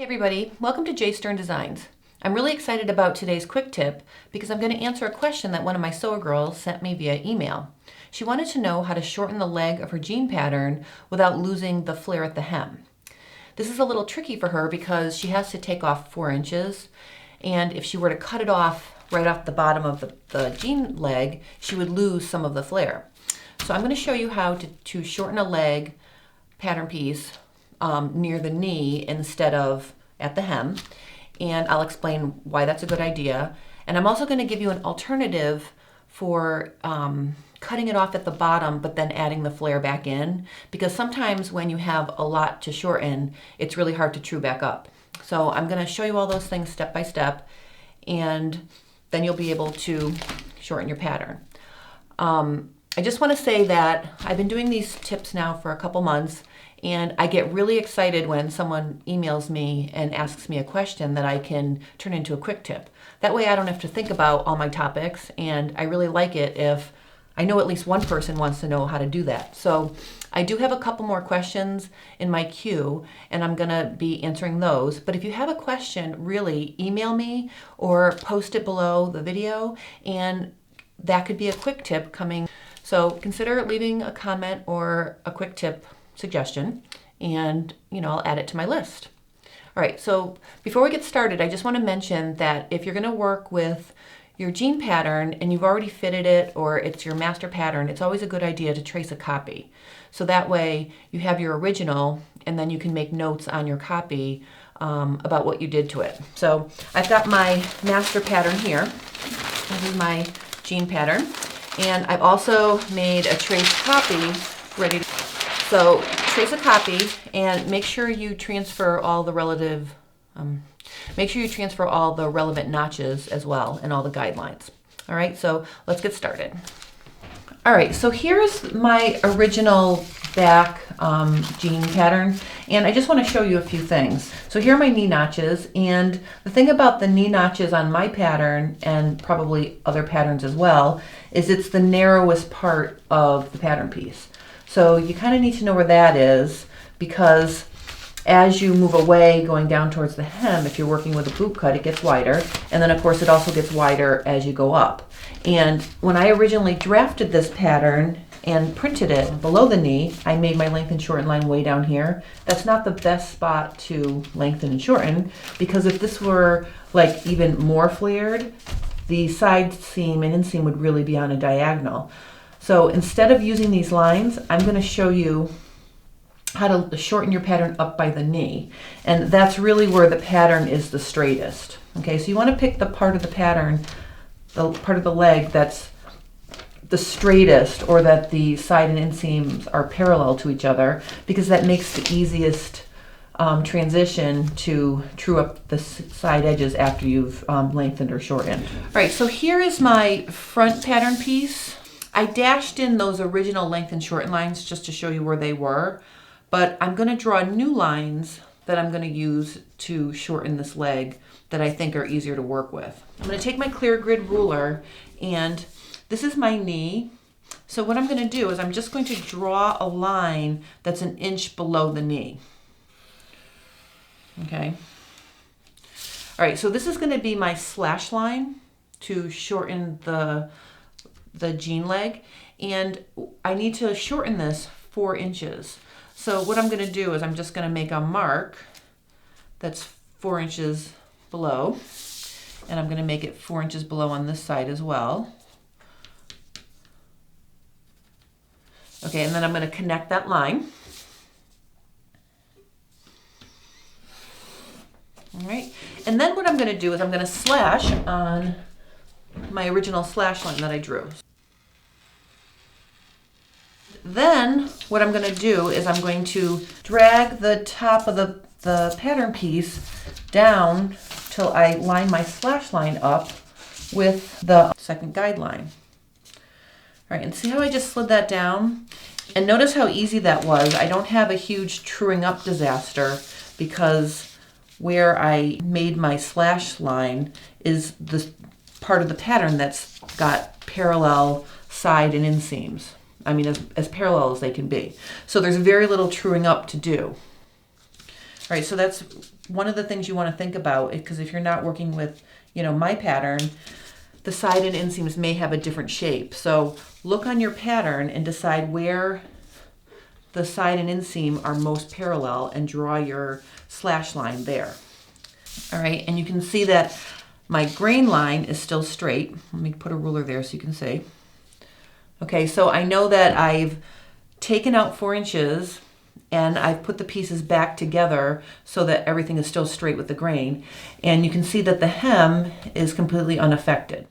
Hey everybody, welcome to J Stern Designs. I'm really excited about today's quick tip because I'm going to answer a question that one of my sewer girls sent me via email. She wanted to know how to shorten the leg of her jean pattern without losing the flare at the hem. This is a little tricky for her because she has to take off 4 inches, and if she were to cut it off right off the bottom of the jean leg, she would lose some of the flare. So I'm going to show you how to shorten a leg pattern piece near the knee instead of at the hem, and I'll explain why that's a good idea. And I'm also going to give you an alternative for cutting it off at the bottom but then adding the flare back in, because sometimes when you have a lot to shorten, it's really hard to true back up. So I'm going to show you all those things step by step, and then you'll be able to shorten your pattern. I just want to say that I've been doing these tips now for a couple months, and I get really excited when someone emails me and asks me a question that I can turn into a quick tip. That way I don't have to think about all my topics, and I really like it if I know at least one person wants to know how to do that. So I do have a couple more questions in my queue, and I'm going to be answering those. But if you have a question, really email me or post it below the video, and that could be a quick tip coming. So consider leaving a comment or a quick tip suggestion, and I'll add it to my list. All right, so before we get started, I just want to mention that if you're going to work with your jean pattern and you've already fitted it, or it's your master pattern, it's always a good idea to trace a copy. So that way you have your original, and then you can make notes on your copy about what you did to it. So I've got my master pattern here. This is my jean pattern, and I've also made a trace copy ready to. So trace a copy and make sure you transfer all the relevant notches as well, and all the guidelines. All right, so let's get started. All right, so here's my original back jean pattern, and I just want to show you a few things. So here are my knee notches, and the thing about the knee notches on my pattern, and probably other patterns as well, is it's the narrowest part of the pattern piece. So you kind of need to know where that is, because as you move away going down towards the hem, if you're working with a boot cut, it gets wider, and then of course it also gets wider as you go up. And when I originally drafted this pattern and printed it below the knee, I made my length and shorten line way down here. That's not the best spot to lengthen and shorten, because if this were like even more flared, the side seam and inseam would really be on a diagonal. So instead of using these lines, I'm going to show you how to shorten your pattern up by the knee. And that's really where the pattern is the straightest. Okay, so you want to pick the part of the pattern, the part of the leg that's the straightest, or that the side and inseams are parallel to each other, because that makes the easiest transition to true up the side edges after you've lengthened or shortened. All right, so here is my front pattern piece. I dashed in those original length and shorten lines just to show you where they were, but I'm going to draw new lines that I'm going to use to shorten this leg that I think are easier to work with. I'm going to take my clear grid ruler, and this is my knee. So what I'm going to do is I'm just going to draw a line that's 1 inch below the knee. Okay. All right, so this is going to be my slash line to shorten the jean leg, and I need to shorten this 4 inches. So what I'm going to do is I'm just going to make a mark that's 4 inches below, and I'm going to make it 4 inches below on this side as well. Okay, and then I'm going to connect that line. All right, and then what I'm going to do is I'm going to slash on my original slash line that I drew. Then what I'm going to do is I'm going to drag the top of the pattern piece down till I line my slash line up with the second guideline. All right, and see how I just slid that down? And notice how easy that was. I don't have a huge truing up disaster, because where I made my slash line is the part of the pattern that's got parallel side and inseams. I mean, as parallel as they can be. So there's very little truing up to do. right, so that's one of the things you want to think about, because if you're not working with, my pattern, the side and inseams may have a different shape. So look on your pattern and decide where the side and inseam are most parallel and draw your slash line there. All right, and you can see that my grain line is still straight. Let me put a ruler there so you can see. Okay, so I know that I've taken out 4 inches and I've put the pieces back together so that everything is still straight with the grain. And you can see that the hem is completely unaffected.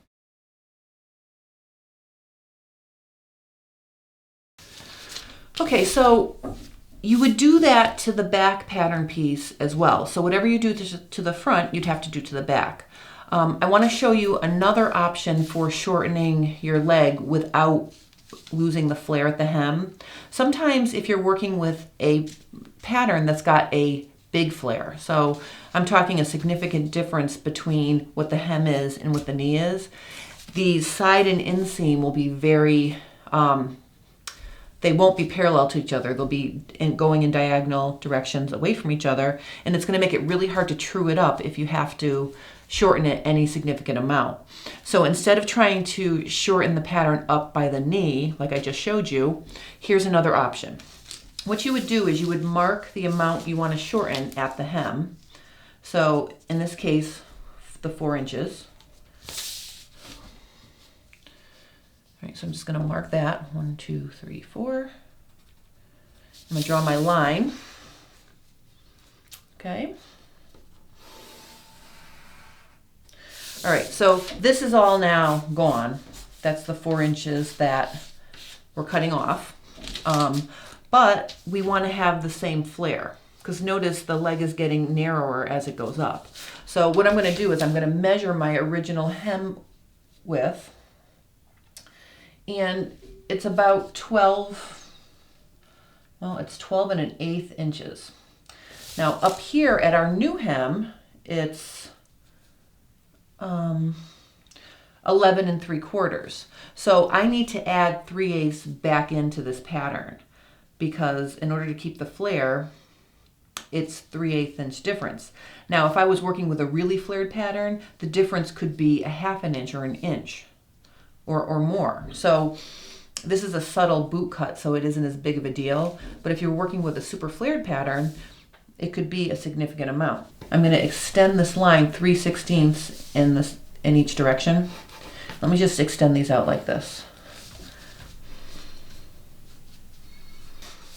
Okay, so you would do that to the back pattern piece as well. So whatever you do to the front, you'd have to do to the back. I want to show you another option for shortening your leg without losing the flare at the hem. Sometimes if you're working with a pattern that's got a big flare, so I'm talking a significant difference between what the hem is and what the knee is, the side and inseam will be very, they won't be parallel to each other. They'll be going in diagonal directions away from each other, and it's going to make it really hard to true it up if you have to shorten it any significant amount. So instead of trying to shorten the pattern up by the knee, like I just showed you, here's another option. What you would do is you would mark the amount you want to shorten at the hem. So in this case, the 4 inches. All right, so I'm just going to mark that. 1, 2, 3, 4. I'm going to draw my line. Okay. All right, so this is all now gone. That's the 4 inches that we're cutting off. But we want to have the same flare, because notice the leg is getting narrower as it goes up. So what I'm going to do is I'm going to measure my original hem width, and it's about 12, well, it's 12 1/8 inches. Now up here at our new hem, it's 11 3/4. So I need to add 3/8 back into this pattern, because in order to keep the flare, it's 3/8 inch difference. Now, if I was working with a really flared pattern, the difference could be a 1/2 inch or an inch or more. So this is a subtle boot cut, so it isn't as big of a deal. But if you're working with a super flared pattern, it could be a significant amount. I'm going to extend this line 3/16 in each direction. Let me just extend these out like this.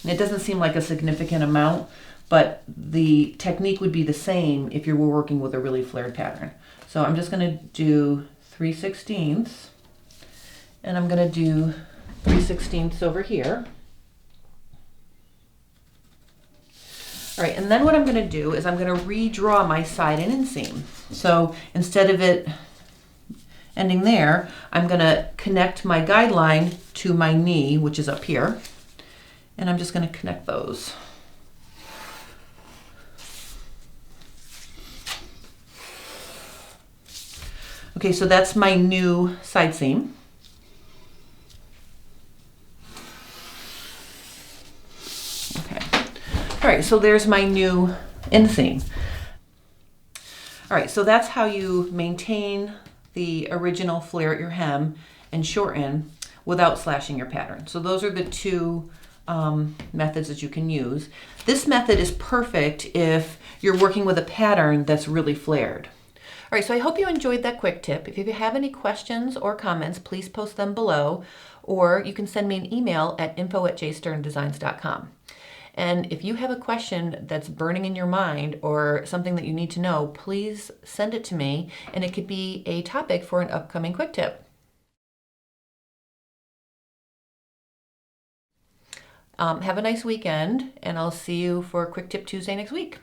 It doesn't seem like a significant amount, but the technique would be the same if you were working with a really flared pattern. So I'm just going to do 3/16, and I'm going to do 3/16 over here. All right, and then what I'm going to do is I'm going to redraw my side and inseam. So instead of it ending there, I'm going to connect my guideline to my knee, which is up here, and I'm just going to connect those. Okay, so that's my new side seam. All right, so there's my new inseam. All right, so that's how you maintain the original flare at your hem and shorten without slashing your pattern. So those are the two methods that you can use. This method is perfect if you're working with a pattern that's really flared. All right, so I hope you enjoyed that quick tip. If you have any questions or comments, please post them below, or you can send me an email at info@jsterndesigns.com. And if you have a question that's burning in your mind or something that you need to know, please send it to me, and it could be a topic for an upcoming quick tip. Have a nice weekend, and I'll see you for Quick Tip Tuesday next week.